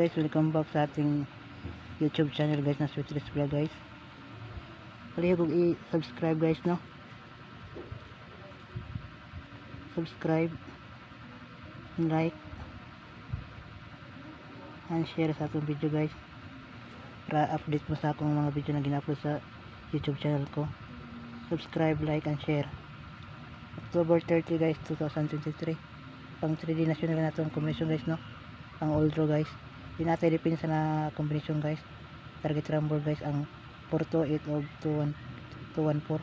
guys, welcome back sa ating YouTube channel guys na Sweetless Vlog guys. Palihog kung i-subscribe guys no. Subscribe, like, and share sa atong video guys. Para update mo sa akong mga video na gina-upload sa YouTube channel ko. Subscribe, like, and share. October 30 guys, 2023. Pang 3D national na itong combination guys no. Pang old draw guys. Di natin depensa na combination guys. Target rumble guys ang 428 o 214.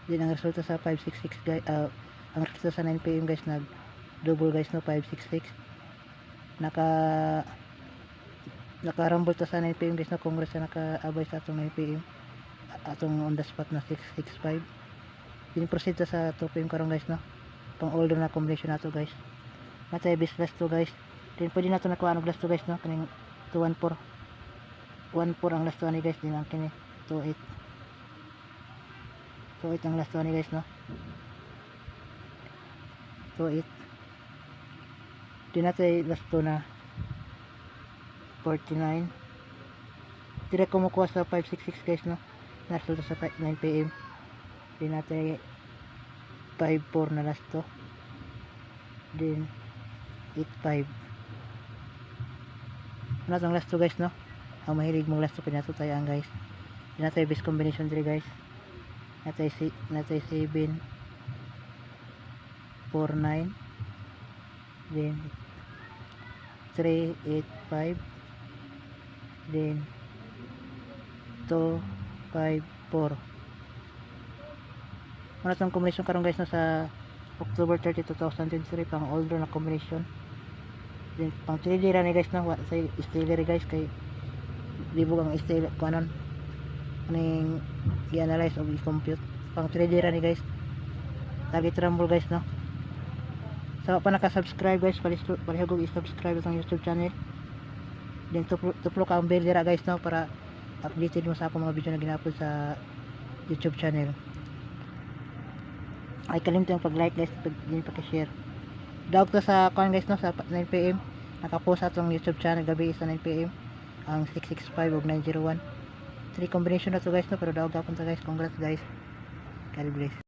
Din ang resulta sa 566 guys. Ang resulta sa 9pm guys nag double guys no 566. Naka rumble to sa 9pm guys no. Congress na naka-abay sa atong 9pm. Atong on the spot na 665. Din-proceed sa 2pm karon guys no. Pang old na combination nato guys. Natay bis last to guys. Then pwede na ito nakuha ng last to guys no. Kaning 214 ang last to ni guys. Din ang kini 28 ang last to ni guys no. 28 din natin last to na 49. Direct kumukuha sa 566 guys no. Nasulta sa 9pm. Din natin 54 na last to. Then 85 ano itong last to guys no. Ang mahilig mong last to pinato tayo ang guys. Natay base combination 3 guys. Natay 7 49 then 385 then 254 ano itong combination karon guys no sa October 30, 2023 pang older na combination. Then pang 3D ra ni guys no sa stealer guys kay libog ang stealer kanon aning i-analyze o i-compute. Pang 3D ra ni guys. Target rumble guys no. Sa pa naka-subscribe guys palihog i-subscribe itong YouTube channel. Then tuplo ka ang bell dira guys no para updated mo sa akong mga video na gina-upload sa YouTube channel. Ay kalimutang pag-like guys, din pag-share. Dawag to sa kuan guys no sa 9pm. Naka-post atong YouTube channel gabi sa 9pm ang 665 ug 901. 3 combination na to guys no pero dawag gapon ta guys. Congrats guys. God bless.